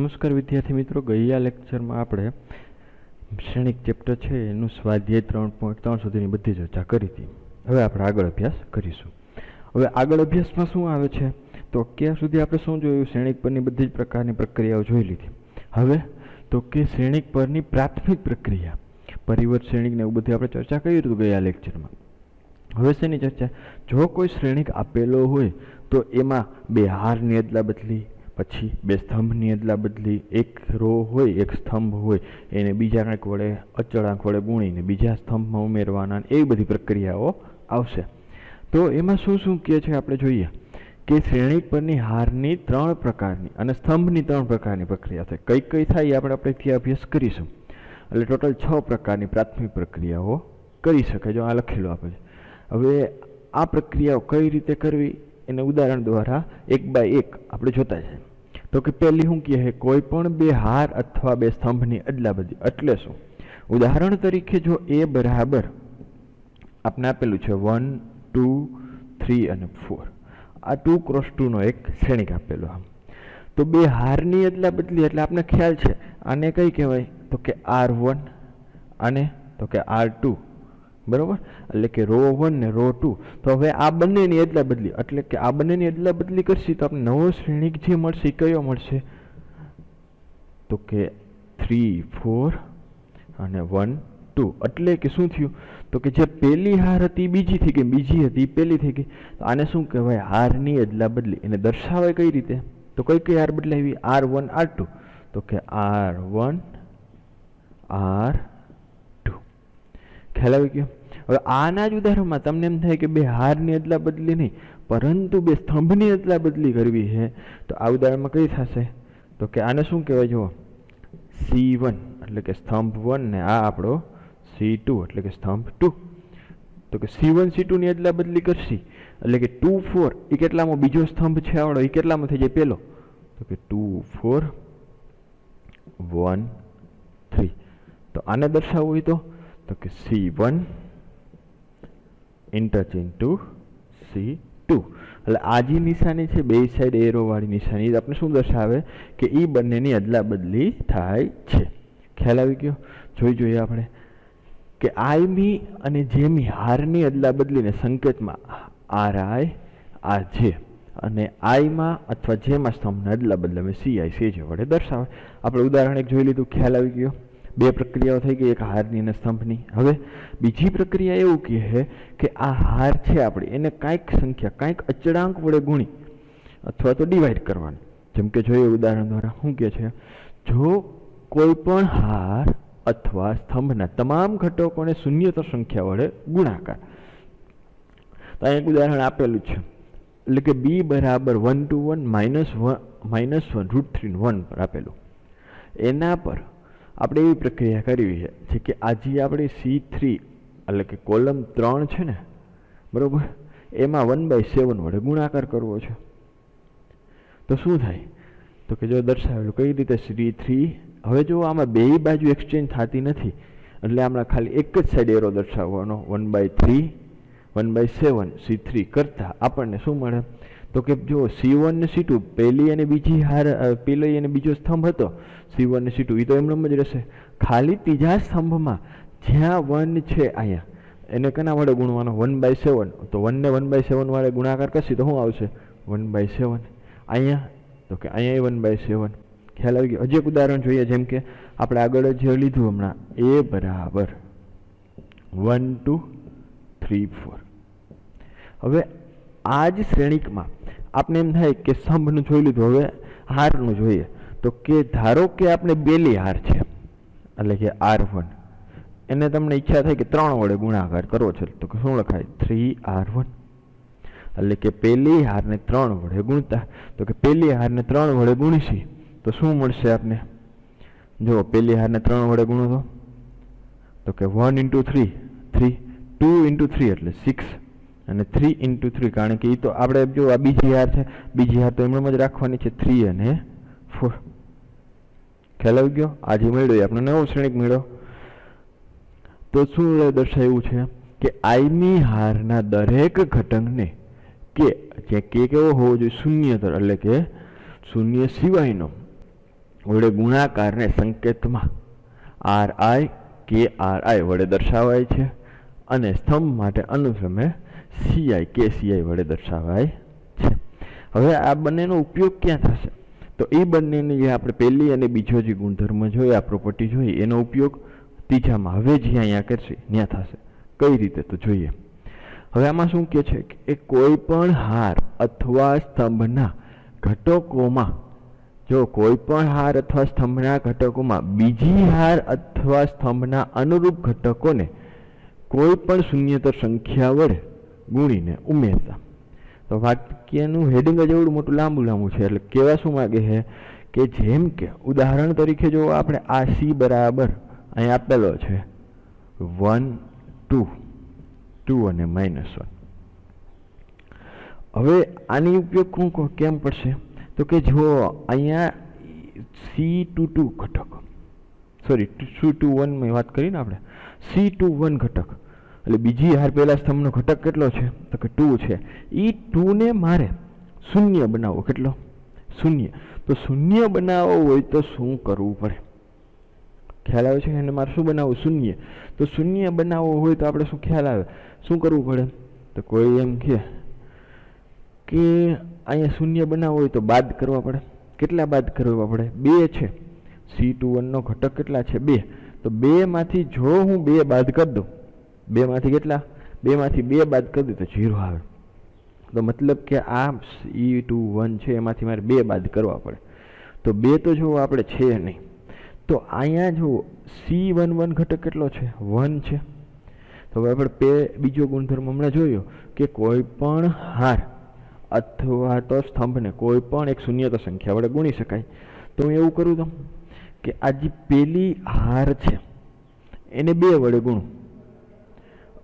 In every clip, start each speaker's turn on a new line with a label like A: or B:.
A: નમસ્કાર વિદ્યાર્થી મિત્રો, ગયા લેક્ચરમાં આપણે શ્રેણિક ચેપ્ટર છે એનું સ્વાધ્યાય 3.3 સુધીની બધી ચર્ચા કરી હતી. હવે આપણે આગળ અભ્યાસ કરીશું. હવે આગળ અભ્યાસમાં શું આવે છે તો અત્યાર સુધી આપણે શું જોયું, શ્રેણિક પરની બધી જ પ્રકારની પ્રક્રિયાઓ જોઈ લીધી. હવે તો કે શ્રેણિક પરની પ્રાથમિક પ્રક્રિયા, પરિવર્ત શ્રેણિક ને એવું બધી આપણે ચર્ચા કરી હતી ગયા લેક્ચરમાં. હવે શેની ચર્ચા? જો કોઈ શ્રેણિક આપેલો હોય તો એમાં બે હારની અદલા બદલી, પછી બે સ્તંભની અદલા બદલી, એક રો હોય એક સ્તંભ હોય એને બીજા કંઈક વડે અચળાંક વડે ગુણીને બીજા સ્તંભમાં ઉમેરવાના, એવી બધી પ્રક્રિયાઓ આવશે. તો એમાં શું શું કહે છે આપણે જોઈએ કે શ્રેણિક પરની હારની 3 પ્રકારની અને સ્તંભની 3 પ્રકારની પ્રક્રિયા થાય. કઈ કઈ થાય એ આપણે ત્યાં અભ્યાસ કરીશું. એટલે ટોટલ 6 પ્રકારની પ્રાથમિક પ્રક્રિયાઓ કરી શકાય. જો આ લખેલું આપે છે. હવે આ પ્રક્રિયાઓ કઈ રીતે કરવી એને ઉદાહરણ દ્વારા એક બાય એક આપણે જોતા છે. તો કે પહેલી શું કહે, કોઈ પણ બે હાર અથવા બે સ્તંભની અદલા બદલી. એટલે શું? ઉદાહરણ તરીકે જો એ બરાબર આપણે આપેલું છે 1, 2, 3 અને 4, આ 2 ક્રોસ 2 નો એક શ્રેણિક આપેલો. તો બે હારની અદલા બદલી એટલે આપણે ખ્યાલ છે આને કઈ કહેવાય તો કે R1 અને તો કે R2, બરોબર? એટલે કે રો 1 ને રો 2. તો હવે આ બંનેની અદલા બદલી એટલે કે આ બંનેની અદલા બદલી કરશી તો આપણે નવો શ્રેણિક જે મળશે એ કયો મળશે તો કે 3, 4 અને 1, 2. એટલે કે શું થયું તો કે જે પહેલી હાર હતી બીજી થઈ ગઈ, બીજી હતી પહેલી થઈ ગઈ. તો આને શું કહેવાય? હારની અદલા બદલી. એને દર્શાવાય કઈ રીતે? તો કઈ કઈ હાર બદલાવી? R1, R2. તો કે R1, R2. ખ્યાલ આવી ગયો? હવે આના જ ઉદાહરણમાં તમને એમ થાય કે બે હારની અદલા બદલી નહીં પરંતુ બે સ્તંભની અદલા બદલી કરવી છે. તો આ ઉદાહરણમાં કઈ થશે તો કે આને શું કહેવાય? જુઓ, C1 એટલે કે સ્તંભ 1 ને આ આપણો C2 એટલે કે સ્તંભ 2. તો કે C1 C2 ની અદલા બદલી કરશી એટલે કે 2, 4 એ કેટલામાં બીજો સ્તંભ છે આવડો, એ કેટલામાં થઈ જાય પહેલો? તો કે 2, 4, 1, 3. તો આને દર્શાવવું હોય તો કે C1 ઇન્ટરચેન્જ ટુ C2. એટલે આ જે નિશાની છે બે સાઈડ એરો વાળી નિશાની આપણે શું દર્શાવે કે એ બંનેની અદલા બદલી થાય છે. ખ્યાલ આવી ગયો? જોઈએ આપણે કે આઈમી અને જેમી હારની અદલા બદલીને સંકેતમાં RI, RJ અને આઈમાં અથવા જેમાં સ્તંભને અદલા બદલે CI, CJ વડે દર્શાવે. આપણે ઉદાહરણ એક જોઈ લીધું. ખ્યાલ આવી ગયો? બે પ્રક્રિયાઓ થઈ ગઈ, એક હારની અને સ્તંભની. હવે બીજી પ્રક્રિયા એવું કહે કે આ હાર છે આપણી એને કાંઈક સંખ્યા કાંઈક અચળાંક વડે ગુણી અથવા તો ડિવાઈડ કરવાની. જેમ કે જોઈએ ઉદાહરણ દ્વારા શું કહે છે, જો કોઈ પણ હાર અથવા સ્તંભના તમામ ઘટકોને શૂન્યતર સંખ્યા વડે ગુણાકાર. તો અહીં એક ઉદાહરણ આપેલું છે. એટલે કે B બરાબર 1 to 1 -1 √3 1 પર આપેલું. એના પર આપણે એવી પ્રક્રિયા કરવી છે કે આજે આપણે C3 એટલે કે કોલમ 3 છે ને, બરોબર, એમાં 1/7 વડે ગુણાકાર કરવો છે. તો શું થાય તો કે જો દર્શાવેલું કઈ રીતે C3. હવે જો આમાં બે બાજુ એક્સચેન્જ થતી નથી એટલે આમાં ખાલી એક જ સાઈડ એરો દર્શાવવાનો 1/3 1/7 C3 કરતા આપણને શું મળે તો કે જો C1 ને C2 પહેલી અને બીજી હાર, પહેલો અને બીજો સ્તંભ હતો C1 ને C2 એ તો એમનેમ જ રહેશે. ખાલી ત્રીજા સ્તંભમાં જ્યાં 1 છે અહીંયા એને કેના વડે ગુણવાનો? 1/7. તો 1 ને 1/7 વડે ગુણાકાર કરશી તો શું આવશે? 1/7. અહીંયા તો કે અહીંયા 1/7. ખ્યાલ આવી ગયો? હજી એક ઉદાહરણ જોઈએ. જેમ કે આપણે આગળ જે લીધું હમણાં A બરાબર 1, 2, 3, 4. હવે આ જ શ્રેણિકમાં આપણે એમ થાય કે સ્તંભનું જોઈ લીધું, હવે હારનું જોઈએ. તો કે ધારો કે આપણે બેલી હાર છે એટલે કે R1, એને તમને ઈચ્છા થાય કે 3 વડે ગુણાકાર કરવો છે તો કે શું લખાય? 3R1. એટલે કે પહેલી હારને 3 વડે ગુણતા. તો કે પહેલી હારને 3 વડે ગુણીશી તો શું મળશે આપને? જો પહેલી હારને 3 વડે ગુણો તો કે 1 × 3 3, 2 × 3 એટલે 6 અને 3 × 3 કારણ કે એ તો આપણે જો આ બીજી હાર છે, બીજી હાર તો એમણે જ રાખવાની છે 3 અને 4. ખ્યાલ આવી ગયો? આજે મળ્યો આપણે નવો શ્રેણિક મળ્યો. તો શું દર્શાવ્યું છે કે આઈમી હારના દરેક ઘટકને કે કેવો હોવો જોઈએ? શૂન્યતર એટલે કે શૂન્ય સિવાયનો વડે ગુણાકારને સંકેતમાં RI KRI વડે દર્શાવાય છે અને સ્તંભ માટે અનુક્રમે CI KCI વડે દર્શાવાય છે. હવે આ બંનેનો ઉપયોગ ક્યાં થશે? તો એ બંનેની જે આપણે પહેલી અને બીજો જે ગુણધર્મ જોઈએ, આ પ્રોપર્ટી જોઈએ, એનો ઉપયોગ ત્રીજામાં હવે જે અહીંયા કરશે ત્યાં થશે. કઈ રીતે તો જોઈએ. હવે આમાં શું કહે છે કે કોઈ પણ હાર અથવા સ્તંભના ઘટકોમાં, જો કોઈ પણ હાર અથવા સ્તંભના ઘટકોમાં બીજી હાર અથવા સ્તંભના અનુરૂપ ઘટકોને કોઈ પણ શૂન્યતર સંખ્યા વડે ગુણીને ઉમેરતા. તો વાક્યનું હેડિંગ જ એવડું મોટું લાંબુ છે. એટલે કહેવા શું માગે છે કે જેમ કે ઉદાહરણ તરીકે જો આપણે આ C બરાબર અહીં આપેલો છે 1 2 2 અને -1. હવે આની ઉપયોગ કેમ પડશે? તો કે જો અહીંયા C22 ઘટક, સોરી C21 માં વાત કરીને આપણે C21 ઘટક એટલે બીજી હાર પહેલા સ્તંભનો ઘટક કેટલો છે? તો કે 2 છે. એ 2 ને મારે શૂન્ય બનાવવો. કેટલો? શૂન્ય. તો શૂન્ય બનાવવો હોય તો શું કરવું પડે? ખ્યાલ આવે છે? એને મારે શું બનાવવું? શૂન્ય. તો શૂન્ય બનાવવો હોય તો આપણે શું ખ્યાલ આવે? શું કરવું પડે? તો કોઈ એમ કે અહીંયા શૂન્ય બનાવવો હોય તો બાદ કરવા પડે. કેટલા બાદ કરવા પડે? 2 છે. C21 નો ઘટક કેટલા છે? 2. તો 2 માંથી જો હું 2 બાદ કરી દઉં, 2 માંથી કેટલા? 2 માંથી 2 બાદ કરી દઉં તો 0 આવે. તો મતલબ કે આ C21 છે એમાંથી મારે 2 બાદ કરવા પડે. તો 2 તો જો આપણે છે નહીં. તો અહીંયા જો C11 ઘટક કેટલો છે? 1 છે. તો હવે આપણે બીજો ગુણધર્મ હમણાં જોયો કે કોઈ પણ હાર અથવા તો સ્તંભને કોઈ પણ એક શૂન્યતર સંખ્યા વડે ગુણી શકાય. તો હું એવું કરું તો કે આ જે પેલી હાર છે એને 2 વડે ગુણું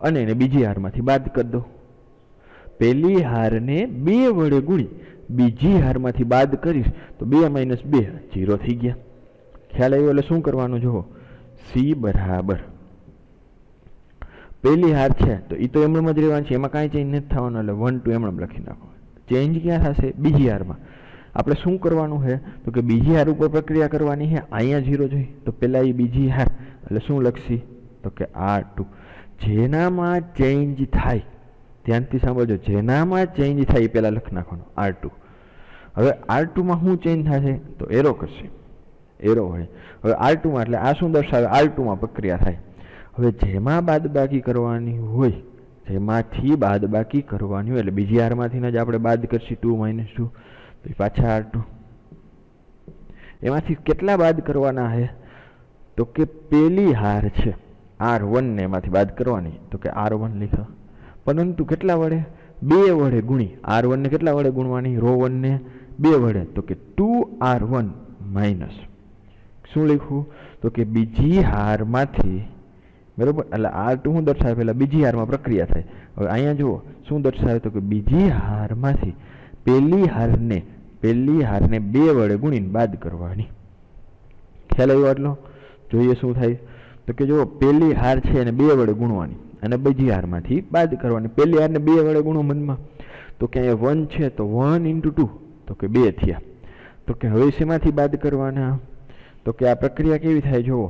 A: અને એને બીજી હારમાંથી બાદ કરી દો. પહેલી હારને 2 વડે ગુણી બીજી હારમાંથી બાદ કરીશ તો 2 - 2 0 થઈ ગયા. ખ્યાલ આવ્યો? એટલે શું કરવાનું? જુઓ, C બરાબર પહેલી હાર છે તો એ તો એમણે જ રહેવાનું છે, એમાં કાંઈ ચેન્જ નથી થવાનું. એટલે 1 2 એમણે લખી નાખો. ચેન્જ ક્યાં થશે? બીજી હારમાં. આપણે શું કરવાનું છે તો કે બીજી હાર ઉપર પ્રક્રિયા કરવાની છે. અહીંયા 0 જોઈ તો પહેલાં એ બીજી હાર એટલે શું લખશી? તો કે R2. જેનામાં ચેન્જ થાય, ધ્યાનથી સાંભળજો, જેનામાં ચેન્જ થાય એ પહેલાં લખી નાખવાનું R2. હવે R2માં શું ચેન્જ થશે? તો એરો કરશે, એરો હોય. હવે R2માં એટલે આ શું દર્શાવે? R2માં પ્રક્રિયા થાય. હવે જેમાં બાદબાકી કરવાની હોય, જેમાંથી બાદબાકી કરવાની હોય એટલે બીજી હારમાંથી જ આપણે બાદ કરશી 2 - 2 તો પાછા R2. એમાંથી કેટલા બાદ કરવાના છે? તો કે પેલી હાર છે R1 ને એમાંથી બાદ કરવાની. તો કે R1 લીધો, પરંતુ કેટલા વડે? 2 વડે ગુણી. R1 ને કેટલા વડે ગુણવાની? રો 1 ને 2 વડે. તો કે 2R1 માઇનસ શું લખ્યું? તો કે બીજી હારમાંથી, બરોબર. એટલે R2 શું દર્શાવે? પહેલાં બીજી હારમાં પ્રક્રિયા થાય. હવે અહીંયા જુઓ શું દર્શાવે? તો કે બીજી હારમાંથી પહેલી હારને 2 વડે ગુણીને બાદ કરવાની. ખ્યાલ આવ્યો? આટલો જોઈએ શું થાય. તો કે જો પહેલી હાર છે એને 2 વડે ગુણવાની અને બીજી હારમાંથી બાદ કરવાની. પહેલી હારને 2 વડે ગુણો મનમાં, તો કે અહીંયા 1 છે તો 1 × 2 તો કે 2 થયા. તો કે હવે શેમાંથી બાદ કરવાના? તો કે આ પ્રક્રિયા કેવી થાય? જુઓ,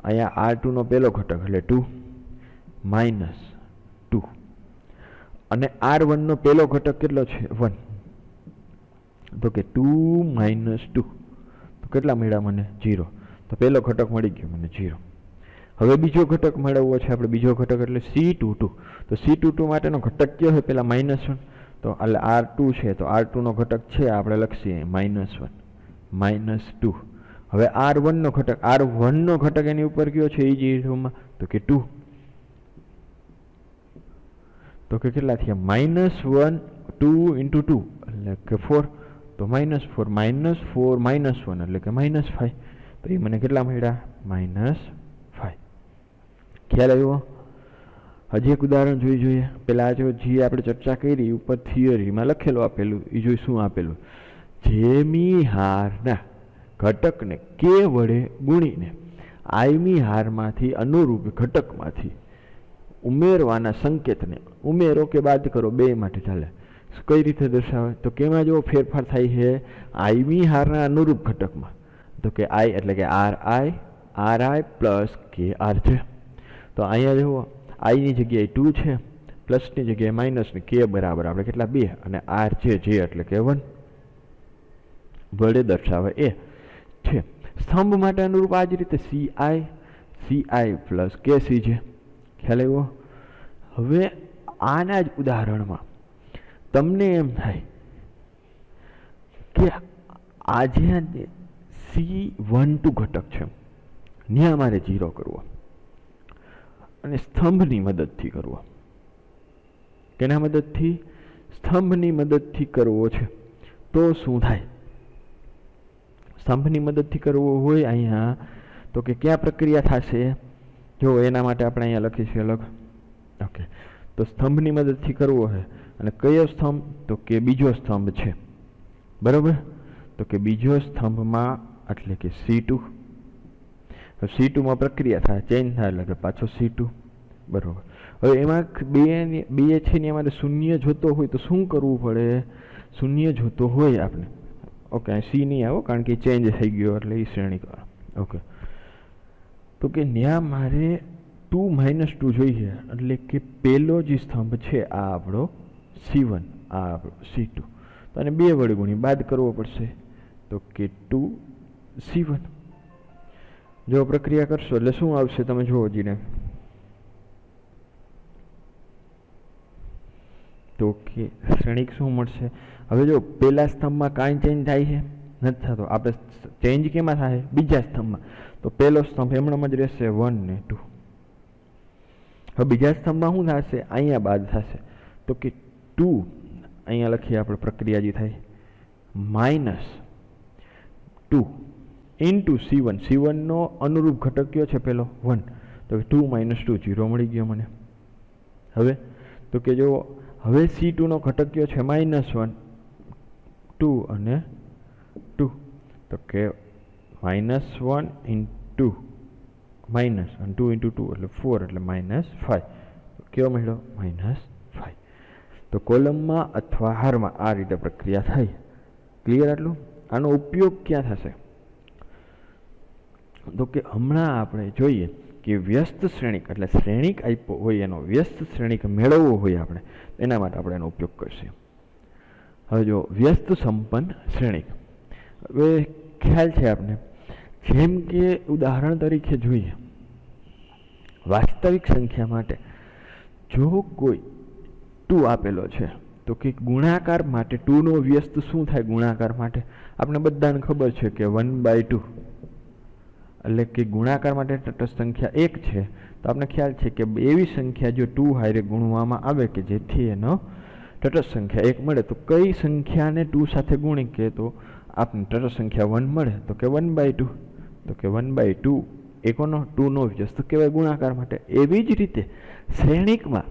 A: અહીંયા R2 નો પહેલો ઘટક એટલે 2 - 2 અને R1 નો પહેલો ઘટક કેટલો છે? 1. તો કે 2 - 2 તો કેટલા મળ્યા મને? 0. તો પહેલો ઘટક મળી ગયો મને 0. હવે બીજો ઘટક મેળવવો છે આપણે. બીજો ઘટક એટલે C22. તો C22 માટેનો ઘટક કયો છે? પહેલા -1. તો એટલે R2 છે તો R2 નો ઘટક છે આપણે લખીએ -1 - 2. હવે R1 નો ઘટક, R1 નો ઘટક એની ઉપર કયો છે? એ જીરોમાં. તો કે 2. તો કે કેટલા થયા? -1 2 × 2 એટલે કે 4. તો -4 -4 -1 એટલે કે -5. તો એ મને કેટલા મળ્યા? -5. ખ્યાલ આવ્યો? હજી એક ઉદાહરણ જોઈએ. પેલા જો જે આપણે ચર્ચા કરી ઉપર થિયરીમાં લખેલું આપેલું એ જોઈ શું આપેલું? જેમી હારના ઘટકને k વડે ગુણીને આઈમી હારમાંથી અનુરૂપ ઘટકમાંથી ઉમેરવાના સંકેતને ઉમેરો કે બાદ કરો, બે માટે ચાલે. કઈ રીતે દર્શાવે? તો કેમાં જો ફેરફાર થાય છે? આઈમી હારના અનુરૂપ ઘટકમાં तो कि आई એટલે કે આર આઈ પ્લસ કે આર છે. તો અહીંયા જુઓ આઈની જગ્યાએ 2 છે, પ્લસની જગ્યાએ માઇનસ ને કે બરાબર આપણે કેટલા 2 અને આર છે જે એટલે કે 1 વડે દર્શાવે એ છે. સ્તંભ માટે અનુરૂપ આ જ રીતે સીઆઈ પ્લસ કે સી છે. ખ્યાલ આવ્યો? હવે આના જ ઉદાહરણમાં તમને એમ થાય કે આ જે C12 ઘટક છે ત્યાં મારે 0 કરવો અને સ્તંભની મદદથી કરવો. કેના મદદથી? સ્તંભની મદદથી કરવો છે. તો શું થાય? સ્તંભની મદદથી કરવો હોય અહીંયા તો કે ક્યાં પ્રક્રિયા થશે? જો એના માટે આપણે અહીંયા લખીશું અલગ. ઓકે, તો સ્તંભની મદદથી કરવો છે અને કયો સ્તંભ? તો કે બીજો સ્તંભ છે. બરાબર? તો કે બીજો સ્તંભમાં એટલે કે C2. C2 માં પ્રક્રિયા થાય, ચેન્જ થાય એટલે કે પાછો C2. બરાબર. હવે એમાં બે છે ને અમારે શૂન્ય જોતો હોય તો શું કરવું પડે? શૂન્ય જોતો હોય આપણે, ઓકે, સી નહીં આવો કારણ કે ચેન્જ થઈ ગયો એટલે એ શ્રેણી. ઓકે, તો કે ત્યાં મારે 2 - 2 જોઈએ એટલે કે પહેલો જે સ્તંભ છે આ આપણો C1, આ આપણો C2. તો આને 2 વડે ગુણી બાદ કરવો પડશે તો કે 2C1. જો પ્રક્રિયા કરશો એટલે શું આવશે તમે જુઓ જીને. તો કે શ્રેણિક શું મળશે? હવે જો પહેલા સ્તંભમાં કાંઈ ચેન્જ થાય છે? નથી થતો. આપણે ચેન્જ કેમાં થાય? બીજા સ્તંભમાં. તો પહેલો સ્તંભ એમણામ જ રહેશે 1 ને 2. હવે બીજા સ્તંભમાં શું થશે? અહીંયા બાદ થશે તો કે 2 અહીંયા લખીએ આપણે પ્રક્રિયા જે થાય -2 ઇન્ટુ C1. C1 નો અનુરૂપ ઘટક કયો છે પેલો? 1. તો 2 - 2 0 મળી ગયો મને. હવે તો કે જો હવે C2 નો ઘટક કયો છે? -1, 2 અને 2. તો કે -1 ઇન્ટુ માઇનસ અને 2 ઇન્ટુ 2 એટલે 4 એટલે -5. કયો મળ્યો? -5. તો કોલમમાં અથવા હારમાં આ રીતે પ્રક્રિયા થાય. ક્લિયર આટલું? આનો ઉપયોગ ક્યાં થશે? તો કે હમણાં આપણે જોઈએ કે વ્યસ્ત શ્રેણિક એટલે શ્રેણિક આપ્યો હોય એનો વ્યસ્ત શ્રેણિક મેળવવો હોય આપણે એના માટે આપણે એનો ઉપયોગ કરશે. હવે જો વ્યસ્ત સંપન્ન શ્રેણિક, હવે ખ્યાલ છે આપણે, જેમ કે ઉદાહરણ તરીકે જોઈએ વાસ્તવિક સંખ્યા માટે જો કોઈ 2 આપેલો છે તો કે ગુણાકાર માટે 2 નો વ્યસ્ત શું થાય? ગુણાકાર માટે આપણે બધાને ખબર છે કે 1/2 એટલે કે ગુણાકાર માટે તટસ્થ સંખ્યા 1 છે. તો આપણે ખ્યાલ છે કે એવી સંખ્યા જો 2 હારે ગુણવામાં આવે કે જેથી એનો તટસ્થ સંખ્યા 1 મળે. તો કઈ સંખ્યાને 2 સાથે ગુણી કે તો આપણને તટસ્થ સંખ્યા 1 મળે તો કે 1/2. તો કે 1/2 એકોનો 2 નો વ્યસ્ત કહેવાય ગુણાકાર માટે. એવી જ રીતે શ્રેણિકમાં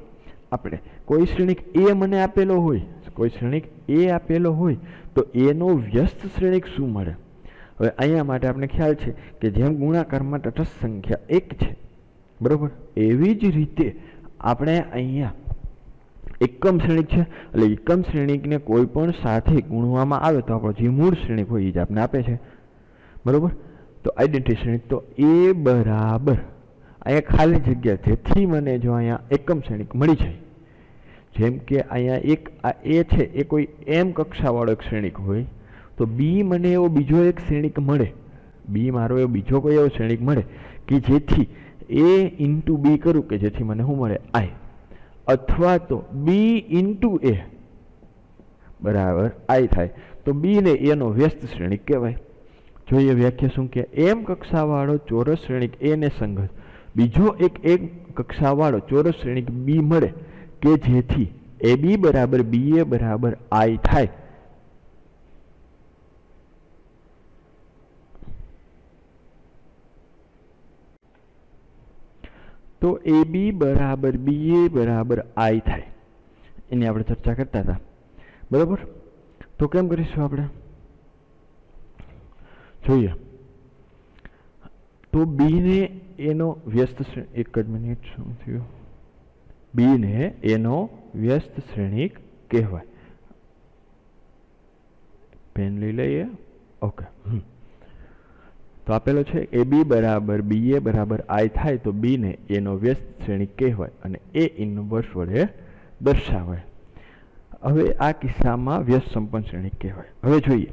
A: આપણે કોઈ શ્રેણિક એ મને આપેલો હોય, કોઈ શ્રેણિક એ આપેલો હોય તો એનો વ્યસ્ત શ્રેણિક શું મળે? હવે અહીંયા માટે આપણે ખ્યાલ છે કે જેમ ગુણાકારમાં તટસ્થ સંખ્યા 1 છે, બરાબર, એવી જ રીતે આપણે અહીંયા એકમ શ્રેણિક છે એટલે એકમ શ્રેણિકને કોઈ પણ સાથે ગુણવામાં આવે તો આપણો જે મૂળ શ્રેણિક હોય એ જ આપણે આપે છે. બરાબર? તો આઈડેન્ટિટી શ્રેણિક તો એ બરાબર અહીંયા ખાલી જગ્યા જેથી મને જો અહીંયા એકમ શ્રેણિક મળી જાય, જેમ કે અહીંયા એક આ એ છે એ કોઈ એમ કક્ષાવાળો એક શ્રેણિક હોય તો બી મને એવો બીજો એક શ્રેણિક મળે, બી મારો એવો બીજો કોઈ એવો શ્રેણિક મળે કે જેથી એ ઇન્ટુ બી કરું કે જેથી મને શું મળે? આઈ. અથવા તો બી ઇન્ટુ એ બરાબર આઈ થાય તો બી ને એનો વ્યસ્ત શ્રેણિક કહેવાય. જોઈએ વ્યાખ્યા શું કે એમ કક્ષાવાળો ચોરસ શ્રેણિક એ ને સંગત બીજો એક કક્ષાવાળો ચોરસ શ્રેણિક બી મળે કે જેથી એ બી બરાબર બી એ બરાબર આઈ થાય. તો એ બી બરાબર બી એ બરાબર આઈ થાય એની આપણે ચર્ચા કરતા હતા. બરાબર? તો કેમ કરીશું આપણે? જોઈએ તો બી ને એનો વ્યસ્ત એક જ મિનિટ શું થયું? બી ને એનો વ્યસ્ત શ્રેણિક કહેવાય. પેન લઈ લઈએ. ઓકે. तो आपेलो छे ए बी बराबर बी ए बराबर आई थाय तो बी ने ए नो व्यस्त श्रेणिक कहेवाय अने ए इनवर्स वडे दर्शावाय। हवे आ किस्सामां व्यस्त संपन्न श्रेणिक कहेवाय। हवे जोईए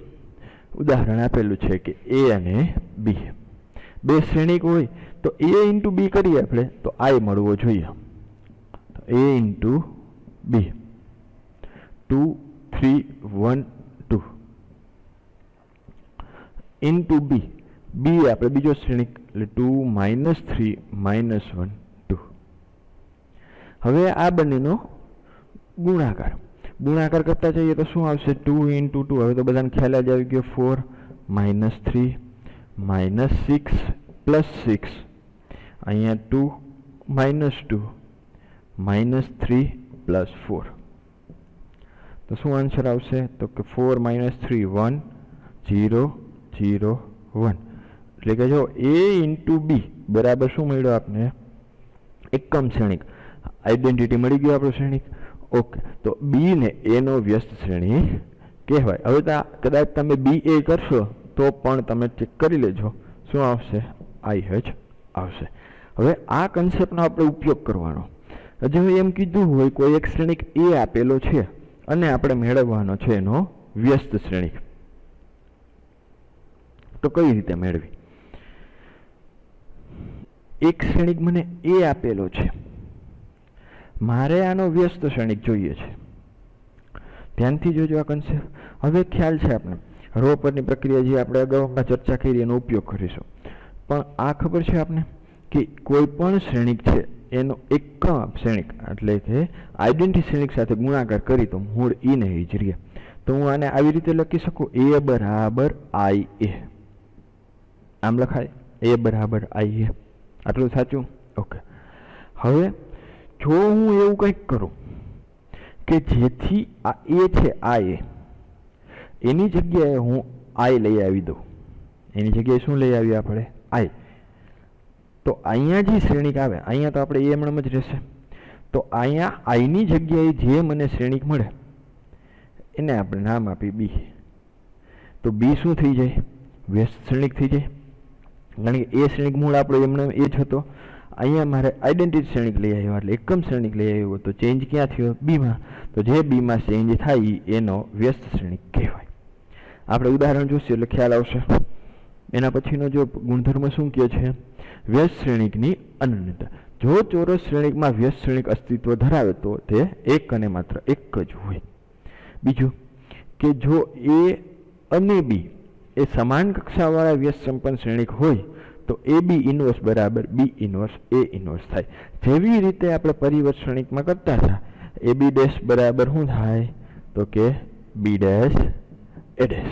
A: उदाहरण आपेलुं छे के ए अने बी बे श्रेणिक होय तो ए इंटू बी करीए आपणे तो आई मळवो जोईए। तो A into B 2 3 1 2 into B B आपणे बीजो श्रेणिक એટલે 2 -3 -1 2। હવે આ બંનેનો ગુણાકાર ગુણાકાર કરતા જઈએ તો શું આવશે 2 * 2। હવે તો બધાને ખ્યાલ જ આવી ગયો 4 -3 -6 +6 અહીંયા 2 -2 -3 +4 तो शू आंसर आवशे तो कि 4 - 3 1 0 0 1 એટલે કે જો a इंटू बी बराबर शू मळ्यो आपने एकम श्रेणिक आइडेंटिटी मळी गयो आपणो श्रेणिक। ओके तो बी ने ए नो व्यस्त श्रेणी कहेवाय। हवे तो कदाच तमे बी ए करशो तो पण तमे चेक करी लेजो शू आवशे आई एच आवशे। हवे आ कन्सेप्टनो आपणे उपयोग करवानो। जो एम कीधुं होय कोई एक श्रेणिक ए आपेलो छे અને આપણે મેળવવાનો છે એનો વ્યસ્ત શ્રેણિક તો કઈ રીતે મેળવી એક શ્રેણિક મને એ આપેલો છે મારે આનો વ્યસ્ત શ્રેણિક જોઈએ છે ધ્યાનથી જોજો આ કન્સેપ્ટ હવે ખ્યાલ છે આપણે રો પરની પ્રક્રિયા જે આપણે અગાઉમાં ચર્ચા કરી એનો ઉપયોગ કરીશું પણ આ ખબર છે આપણે કે કોઈ પણ શ્રેણિક છે એનો એક શ્રેણિક એટલે કે આઈડેન્ટિટી શ્રેણિક સાથે ગુણાકાર કરી તો મૂળ ઈ ને ઈ જ રહે। તો હું આને આવી રીતે લખી શકું a બરાબર i a આમ લખાય a બરાબર i a આટલું સાચું। ઓકે હવે જો હું એવું કંઈક કરું કે જેથી આ a છે આ a એની જગ્યાએ હું i લઈ આવી દઉં એની જગ્યાએ શું લઈ આવી આપણે i तो अहींया जी श्रेणिक आवे अहींया तो आपणे एम ज रहेशे तो अहींया आई नी जग्याए जे मने श्रेणिक मळे एने आपणे नाम आपी बी तो बी शुं थई जाय व्यस्त श्रेणिक थई जाय कारण के ए श्रेणिक मूळ आपणो एमणे ए ज हतो अहींया मारे आइडेंटिटी श्रेणिक लई आव्यो એટલે એકમ શ્રેણિક લઈ આવ્યો તો ચેન્જ ક્યાં થયો બી માં તો જે બી માં ચેન્જ થાય એનો વ્યસ્ત શ્રેણિક કહેવાય। આપણે ઉદાહરણ જોઈશું એટલે ખ્યાલ આવશે। એના પછીનો જો ગુણધર્મ શું કહે છે व्यस्त श्रेणिक नी अनन्यता। जो चौरस श्रेणिक में व्यस्त श्रेणिक अस्तित्व धरावे तो ते एक अने मात्र एक ज होय। बीजू के जो ए अने बी ए समान कक्षावाळा व्यस्त संपन्न श्रेणिक होय तो ए बी इनवर्स बराबर बी इनवर्स ए इनवर्स थाय। जेवी रीते आपणे परिवर्त श्रेणिक में करता था ए बी डैश बराबर शुं थाय तो के बी डैश ए डैश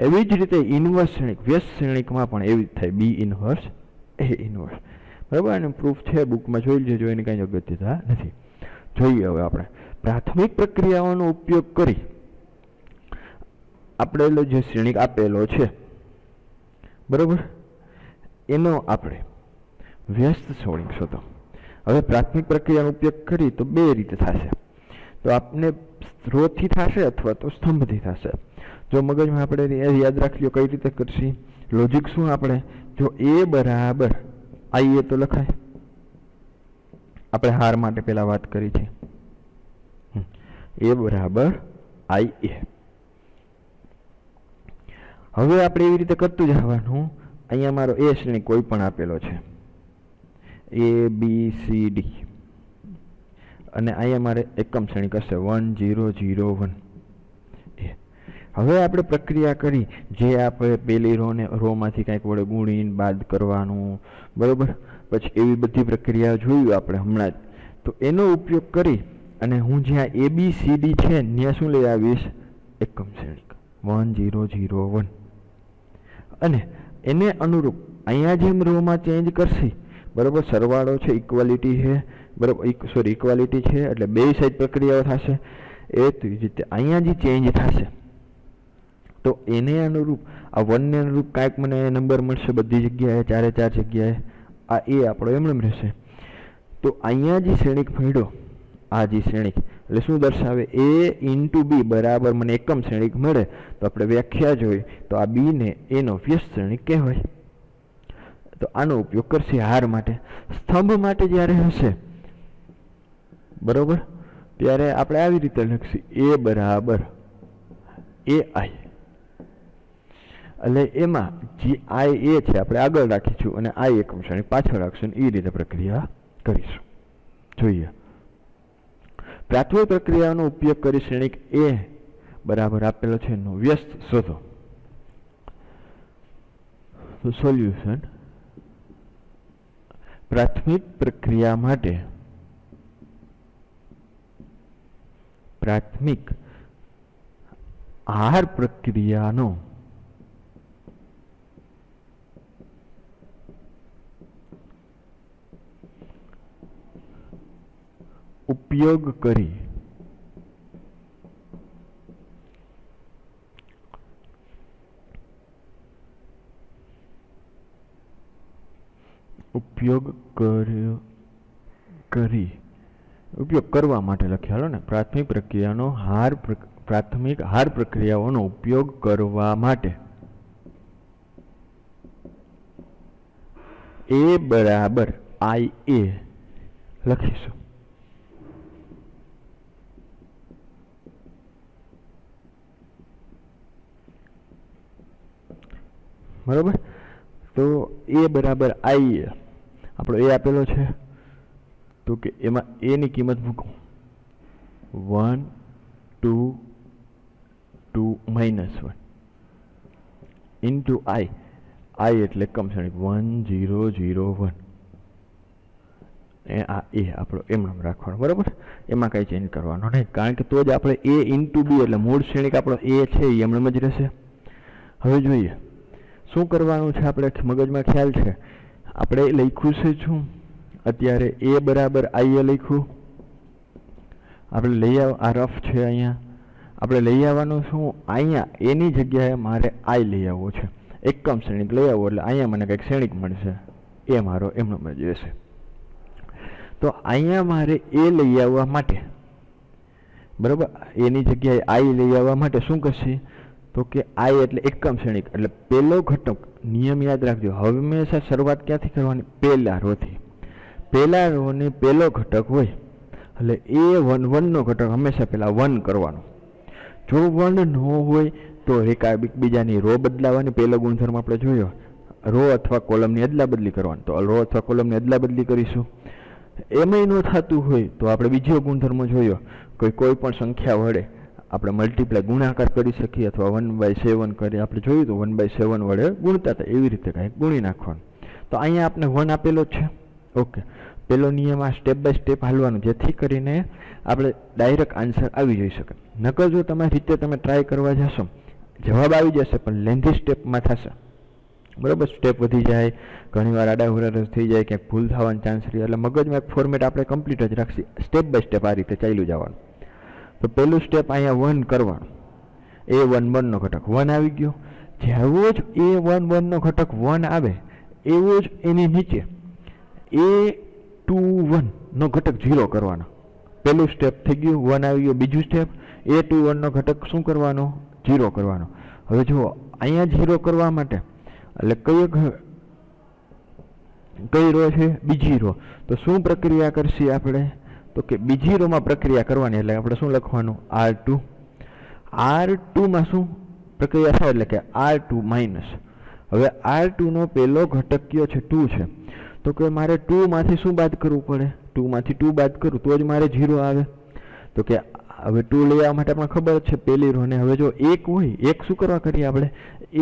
A: एवी ज रीते इनवर्स श्रेणिक व्यस्त श्रेणिक में पण एवी ज थाय बी इनवर्स ए इनवर्स बराबर। एनो प्रूफ है बुक में जोई लेजो एनी काई अगत्यता नथी। जोईए हवे आपणे प्राथमिक प्रक्रियाओनो उपयोग करी आपणे जे श्रेणिक आपेलो छे बराबर एनो आपणे व्यस्त श्रेणिक शोधो। हवे प्राथमिक प्रक्रियानो उपयोग करी तो बे रीते थशे तो आपने स्त्रोतथी थशे अथवा तो स्तंभथी थशे। जो मगजमां आपणे याद राखी लो कई रीते करशी लॉजिक शुं आपणे जो ए बराबर आई ए तो लखाय આપણે હાર માટે પહેલા વાત કરી છે a બરાબર i a। હવે આપણે એવી રીતે કરતું જવાનું અહીંયા મારો a શ્રેણી કોઈ પણ આપેલો છે a b c d અને અહીંયા મારે એકમ શ્રેણી હશે 1 0 0 1 હવે આપણે પ્રક્રિયા કરી જે આપણે પેલી રોમાંથી કંઈક વડે ગુણીને બાદ કરવાનું બરાબર પછી એવી બધી પ્રક્રિયા જોયું આપણે હમણાં જ તો એનો ઉપયોગ કરી અને હું જ્યાં એ બી સી ડી છે ત્યાં શું લઈ આવીશ એકમ શ્રેણિક 1 0 0 1 અને એને અનુરૂપ અહીંયા જેમ રોમાં ચેન્જ કરશે બરાબર સરવાળો છે ઇક્વાલિટી છે બરાબર સોરી ઇક્વાલિટી છે એટલે બે સાઈડ પ્રક્રિયાઓ થશે એ જ રીતે અહીંયા જે ચેન્જ થશે तो एने अनुरूप आ 1 ने अनुरूप कांईक मने नंबर मळशे बधी जग्याए चारे चार जग्याए आ ए आपणो एमनेम रहेशे। तो अहींया जे श्रेणिक मळ्यो आ जे श्रेणिक એટલે શું દર્શાવે a * b બરાબર મને એકમ શ્રેણિક મળે તો આપણે વ્યાખ્યા જોઈ તો આ b ને a નો વ્યસ્ત શ્રેણિક કહેવાય। તો આનો ઉપયોગ કરશે હાર માટે. સ્તંભ માટે જ્યારે હશે બરોબર ત્યારે આપણે આવી રીતે લખીશું એ બરાબર એ આઈ, એટલે એમાં જે આઈ એ છે આપણે આગળ રાખીશું અને આઈ એકમ શ્રેણી પાછળ રાખશું, એ રીતે પ્રક્રિયા કરીશું. જોઈએ પ્રાથમિક પ્રક્રિયાનો ઉપયોગ કરી શ્રેણિક એ બરાબર આપેલો છે એનો વ્યસ્ત શોધો. તો સોલ્યુશન પ્રાથમિક પ્રક્રિયા માટે પ્રાથમિક આહાર પ્રક્રિયાનો ઉપયોગ કરી ઉપયોગ કરવા માટે લખ્યા ને પ્રાથમિક પ્રક્રિયાનો પ્રાથમિક હાર પ્રક્રિયાઓનો ઉપયોગ કરવા માટે એ બરાબર આઈ એ લખીશું. બરાબર, તો એ બરાબર આઈ એ આપણો એ આપેલો છે તો કે એમાં એ ની કિંમત મૂકો 1 2 2 -1 ઇન્ટુ આઈ, આઈ એટલે એકમ શ્રેણિક 1 0 0 1 એ આ એ આપણો એમ રાખવાનો. બરાબર, એમાં કઈ ચેન્જ કરવાનો નહીં, કારણ કે તો જ આપણે એ ઇન્ટુ બી એટલે મૂળ શ્રેણિક આપણો એ છે એ એમ જ રહેશે. હવે જોઈએ શું કરવાનું છે, આપણે મગજમાં ખ્યાલ છે. આપણે લખ્યું છે શું અત્યારે એ બરાબર આઈ એ લખ્યું, આપણે લઈ આ રફ છે અહીંયા, આપણે લઈ આવવાનું શું અહીંયા એની જગ્યાએ મારે આઈ લઈ આવવો છે, એકમ શ્રેણિક લઈ આવો એટલે અહીંયા મને કંઈક શ્રેણિક મળશે, એ મારો એમનો જ રહેશે. તો અહીંયા મારે એ લઈ આવવા માટે બરાબર એની જગ્યાએ આઈ લઈ આવવા માટે શું કરશે તો કે આઈ એટલે એકમ શ્રેણિક એટલે પહેલો ઘટક. નિયમ યાદ રાખજો, હંમેશા શરૂઆત ક્યાંથી કરવાની, પહેલા રોથી. પહેલા રોને પહેલો ઘટક હોય એટલે એ 1 1 નો ઘટક હંમેશા પહેલા 1 કરવાનો. જો 1 ન હોય તો એકબીજાની રો બદલાવાની. પહેલો ગુણધર્મ આપણે જોયો રો અથવા કોલમની અદલા બદલી કરવાની, તો રો અથવા કોલમની અદલા બદલી કરીશું. એમાંય ન થતું હોય તો આપણે બીજો ગુણધર્મ જોયો કોઈ પણ સંખ્યા વડે આપણે મલ્ટીપ્લાય ગુણાકાર કરી શકીએ અથવા 1/7 કરી આપણે જોયું તો 1/7 વડે ગુણતા હતા, એવી રીતે કાંઈક ગુણી નાખવાનું. તો અહીંયા આપણે 1 આપેલો છે. ઓકે, પેલો નિયમ આ સ્ટેપ બાય સ્ટેપ હાલવાનું જેથી કરીને આપણે ડાયરેક્ટ આન્સર આવી જઈ શકે. નકર જો તમારી રીતે તમે ટ્રાય કરવા જશો જવાબ આવી જશે પણ લેન્ધી સ્ટેપમાં થશે. બરાબર, સ્ટેપ વધી જાય, ઘણીવાર આડાવડા થઈ જાય, ક્યાંક ભૂલ થવાનો ચાન્સ રહે, એટલે મગજમાં એક ફોર્મેટ આપણે કમ્પ્લીટ જ રાખીએ. સ્ટેપ બાય સ્ટેપ આ રીતે ચાલ્યું જવાનું. તો પહેલું સ્ટેપ અહીંયા 1 કરવાનું, એ 1 1 નો ઘટક 1 આવી ગયો. જેવો જ એ 1 1 નો ઘટક 1 આવે એવો જ એની નીચે એ 2 1 નો ઘટક 0 કરવાનો. પહેલું સ્ટેપ થઈ ગયું, 1 આવી ગયો. બીજું સ્ટેપ એ 2 1 નો ઘટક શું કરવાનો, 0 કરવાનો. હવે જુઓ અહીંયા 0 કરવા માટે એટલે કઈ રો છે, બીજી રો. તો શું પ્રક્રિયા કરશી આપણે તો કે બીજી રોમાં પ્રક્રિયા કરવાની, એટલે આપણે શું લખવાનું R2. R2 માં શું પ્રક્રિયા થાય એટલે કે R2 માઇનસ. હવે R2 નો પહેલો ઘટક કયો છે 2 છે, તો કે મારે 2 માંથી શું બાદ કરવું પડે, 2 માંથી 2 બાદ કરું તો જ મારે 0 આવે. તો કે હવે 2 લઈ આવવા માટે આપણને ખબર છે પહેલી રો ને. હવે જો 1 હોય, 1 શું કરવા કરીએ આપણે,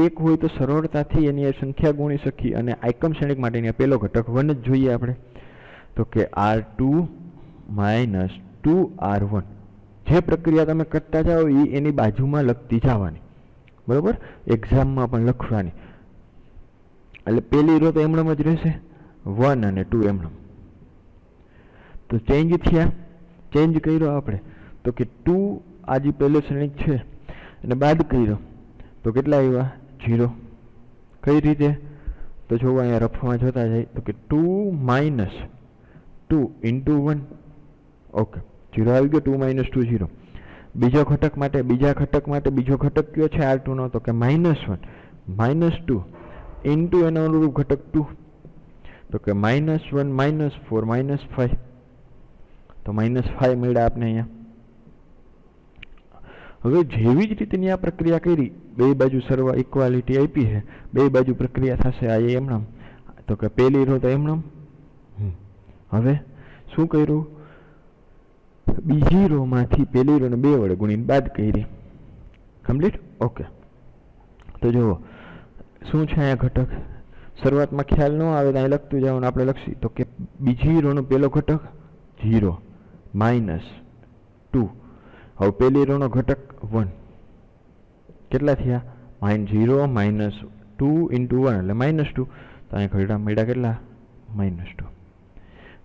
A: 1 હોય તો સરળતાથી એની સંખ્યા ગુણી શકીએ અને એકમ શ્રેણિક માટેની પહેલો ઘટક 1 જ જોઈએ આપણે. તો કે R2 માઇનસ 2R1. જે પ્રક્રિયા તમે કરતા જાઓ એ એની બાજુમાં લખતી જવાની. બરાબર, એક્ઝામમાં પણ લખવાની. એટલે પહેલી રો તો એમણમ જ રહેશે, 1 અને 2 એમણમ. તો ચેન્જ થયા, ચેન્જ કર્યો આપણે તો કે 2 આ જે પહેલો શ્રેણિક છે એને બાદ કર્યો તો કેટલા આવ્યા 0. કઈ રીતે તો જોવા અહીંયા રફમાં જોતા જાય તો કે 2 માઇનસ 2 ઇન્ટુ 1. ઓકે, 0 આવી ગયો, 2 માઇનસ 2 0. બીજા ઘટક માટે બીજો ઘટક કયો છે R2 નો તો કે -1 -2 ઇન્ટુ એનો અનુરૂપ ઘટક 2. तो कि -1 -4 -5, तो -5 મળ્યા આપને અહીંયા। હવે જેવી જ રીતની આ પ્રક્રિયા કરી, બે બાજુ સરવા ઇક્વાલિટી આપી છે, બે બાજુ પ્રક્રિયા થશે આ એમનામ, તો કે પહેલી રો તો એમનામ। હવે શું કર્યું, બીજી રો માંથી પહેલી રો ને 2 વડે ગુણીને બાદ કરી, કમ્પ્લીટ। ઓકે, તો જુઓ શું છે અહીંયા ઘટક, શરૂઆતમાં ખ્યાલ ન આવે તો અહીં લખતું જવાનું, આપણે લખી તો કે બીજી રોનો પહેલો ઘટક 0 -2, હવે પહેલી રોનો ઘટક 1, કેટલા થયા, -0 -2 × 1 એટલે -2, તો અહીંયા ઘટા મળ્યા કેટલા, -2।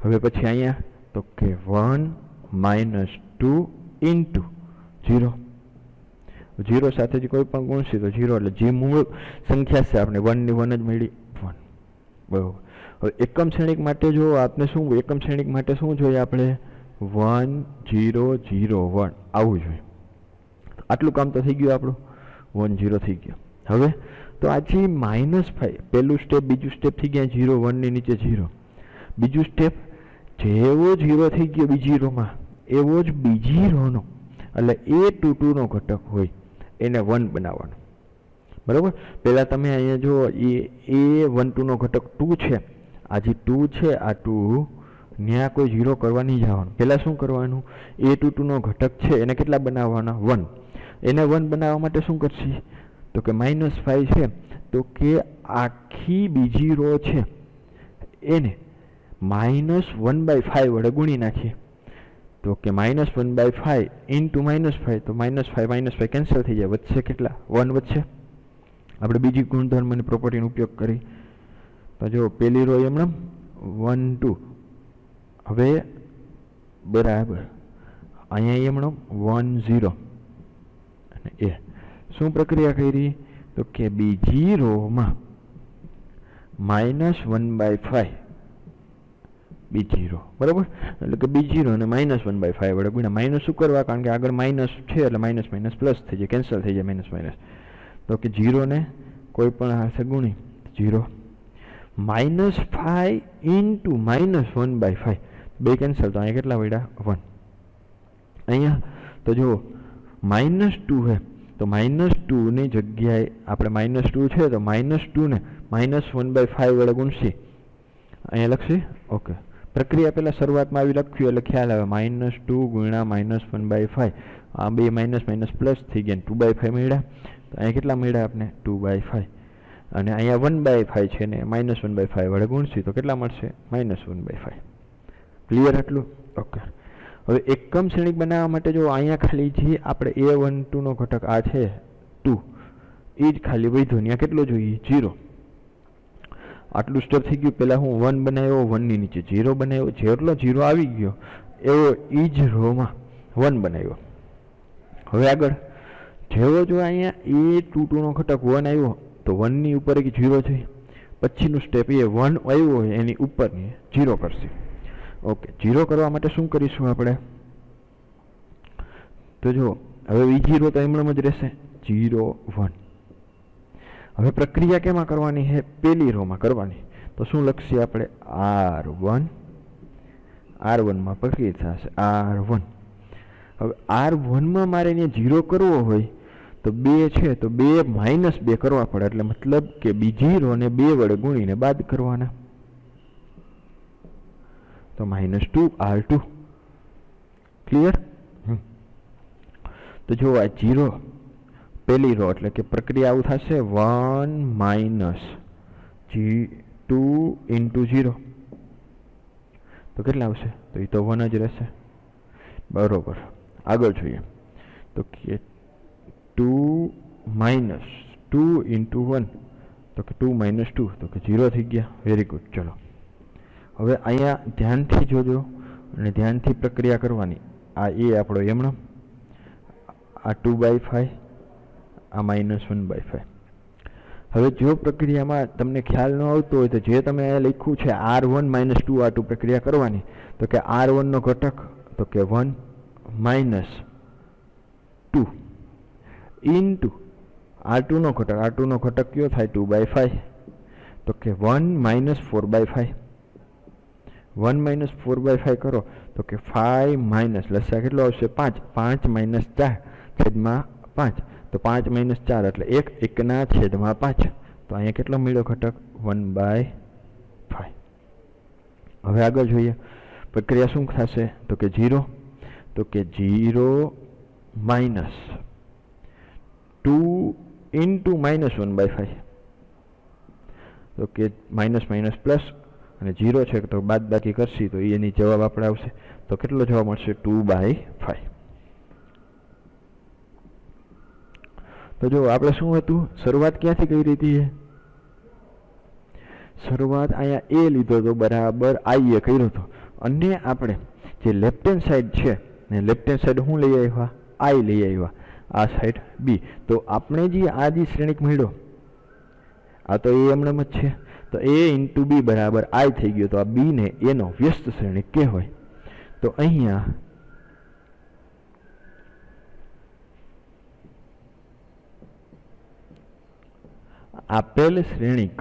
A: હવે પછી અહીંયા તો કે 1 -2 × 0, 0 સાથે જ કોઈ પણ ગુણશે તો 0, એટલે જે મૂળ સંખ્યા છે આપણે 1 ની 1 જ મળી, 1, બરાબર। હવે એકમ શ્રેણિક માટે જો આપને શું, એકમ શ્રેણિક માટે શું જોઈએ આપણે, 1 0 0 1 આવવું જોઈએ। આટલું કામ તો થઈ ગયું આપણું, 1 0 થઈ ગયું। હવે તો આ જે -5 પહેલું સ્ટેપ, બીજું સ્ટેપ થઈ ગયા 0 1 ની નીચે 0, બીજું સ્ટેપ જેવો 0 થઈ ગયો બીજી રોમાં એવો જ બીજી રોનો એટલે A22 નો ઘટક હોય એને 1 બનાવવાનો, બરાબર। પહેલાં તમે અહીંયા જો A12 નો ઘટક 2 છે, આ જે 2 છે આ 2 ત્યાં કોઈ 0 કરવા નહીં જવાનું, પહેલાં શું કરવાનું, A22 નો ઘટક છે એને કેટલા બનાવવાના, 1, એને 1 બનાવવા માટે શું કરશે, તો કે -5 છે, તો કે આખી બીજી રો છે એને -1/5 વડે ગુણી નાખીએ, તો કે -1/5 × -5, તો -5 -5 કેન્સલ થઈ જાય, વધશે કેટલા, 1 વધશે। આપણે બીજી ગુણધર્મની પ્રોપર્ટીનો ઉપયોગ કરી તો જો પહેલી રો એમણે 1 2, હવે બરાબર અહીંયા એમણે 1 0 અને એ શું પ્રક્રિયા કરી, તો કે બીજી રોમાં -1/5 બીજી રો, બરાબર, એટલે કે બીજી રો ને -1/5 વડે ગુણ્યા, માઇનસ શું કરવા, કારણ કે આગળ માઇનસ છે એટલે માઇનસ માઇનસ પ્લસ થઈ જાય, કેન્સલ થઈ જાય માઇનસ માઇનસ, તો કે 0 ને કોઈ પણ હાથે ગુણી 0, -5 × -1/5 બે કેન્સલ, તો અહીંયા કેટલા વડ્યા, 1। અહીંયા તો જુઓ -2 છે, તો -2 ની જગ્યાએ આપણે -2 છે તો -2 ને -1/5 વડે ગુણશી, અહીંયા લખશી। ઓકે, પ્રક્રિયા પહેલાં શરૂઆતમાં આવી લખ્યું એટલે ખ્યાલ આવે, -2 ગુણ્યા -1/5, આ બે માઇનસ માઇનસ પ્લસ થઈ ગયા, 2/5 મળ્યા, તો અહીંયા કેટલા મળ્યા આપણે, 2/5, અને અહીંયા 1/5 છે ને -1/5 વડે ગુણશી તો કેટલા મળશે, -1/5। ક્લિયર આટલું? ઓકે, હવે એકમ શ્રેણિક બનાવવા માટે જો અહીંયા ખાલી જે આપણે A12 નો ઘટક આ છે 2, એ જ ખાલી વધ્યો, ત્યાં કેટલો જોઈએ, 0, આટલું સ્ટેપ થઈ ગયું। પહેલાં હું 1 બનાવ્યો, 1 ની નીચે 0 બનાવ્યો, જેટલો 0 આવી ગયો એવો એ જ રોમાં 1 બનાવ્યો। હવે આગળ જેવો જો અહીંયા A22 નો ઘટક 1 આવ્યો તો 1 ની ઉપર એક 0 છે, પછીનું સ્ટેપ એ 1 આવ્યો હોય એની ઉપરની 0 કરશે। ઓકે, 0 કરવા માટે શું કરીશું આપણે, તો જો હવે બીજી રો તો એમણે જ રહેશે 0 1। હવે પ્રક્રિયા કેમાં કરવાની છે, પહેલી રોમાં કરવાની, તો શું લખશે આપણે, R1, R1 માં પ્રક્રિયા થશે R1। હવે R1 માં મારે અહીંયા 0 કરવો હોય તો 2 છે તો 2 -2 કરવા પડે, એટલે મતલબ કે બીજી રોને 2 વડે ગુણીને બાદ કરવાના, તો -2 R2। ક્લિયર? તો જો આ 0 પહેલી રો એટલે કે પ્રક્રિયા આવું થશે, 1 - 2 × 0, તો કેટલા આવશે, તો એ તો 1 જ રહેશે, બરોબર। આગળ જોઈએ તો કે 2 - 2 × 1, તો કે 2 - 2, તો કે 0 થઈ ગયા, વેરી ગુડ। ચલો હવે અહીંયા ધ્યાનથી જોજો અને ધ્યાનથી પ્રક્રિયા કરવાની, આ એ આપણો એમણો, આ 2/5, આ -1/5। હવે જો પ્રક્રિયામાં તમને ખ્યાલ ન આવતો હોય તો જે તમે લખ્યું છે R1 - 2 R2 પ્રક્રિયા કરવાની, તો કે R1 નો ઘટક તો કે 1 - 2 × R2 નો ઘટક, R2 નો ઘટક કયો થાય, 2/5, તો કે 1 - 4/5, 1 માઇનસ 4/5 કરો તો કે 5 માઇનસ લસા કેટલો આવશે 5, 5 માઇનસ 4 છેદમાં 5, તો 5 માઇનસ 4 એટલે 1, 1 ના છેદમાં 5, તો અહીંયા કેટલો મળ્યો ઘટક 1/5. હવે આગળ જોઈએ પ્રક્રિયા શું થશે તો કે 0, તો કે 0 માઇનસ 2 ઇન્ટુ માઇનસ 1/5, તો કે માઇનસ માઇનસ પ્લસ અને 0 છે તો બાદ બાકી કરશી તો એની જવાબ આપણે આવશે તો કેટલો જવાબ મળશે 2/5. તો જો આપણે શું હતું શરૂઆત ક્યાંથી કરી હતી શરૂઆત અહીંયા એ લીધો તો બરાબર આઈ એ કર્યો હતો અને આપણે જે લેફ્ટ હેન્ડ સાઈડ છે ને લેફ્ટ હેન્ડ સાઈડ શું લઈ આવ્યા આઈ લઈ આવ્યા આ સાઈડ બી તો આપણે જે આ જે શ્રેણિક મળ્યો આ તો એ એમનેમ જ છે તો a ઇન્ટુ બી બરાબર આઈ થઈ ગયો તો આ બી ને એનો વ્યસ્ત શ્રેણિક કહેવાય. તો અહીંયા આપેલ શ્રેણિક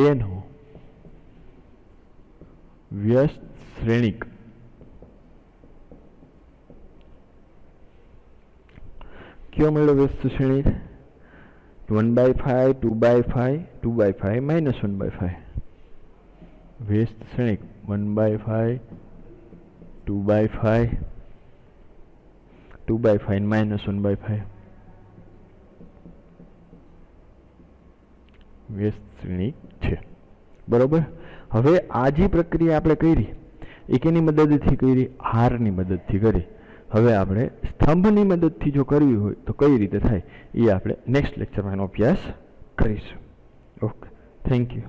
A: એનો વ્યસ્ત શ્રેણિક क्यों मिलो व्यस्त श्रेणी 1/5 2/5 2/5 माइनस 1/5 व्यस्त श्रेणी 1/5 2/5 2/5 माइनस 1/5 व्यस्त श्रेणी है बराबर. हवे आज प्रक्रिया आपणे करी ए केनी मददथी करी हारनी मददथी करी. હવે આપણે સ્તંભની મદદથી જો કરવી હોય તો કઈ રીતે થાય એ આપણે નેક્સ્ટ લેક્ચરમાં એનો અભ્યાસ કરીશું. Okay, thank you.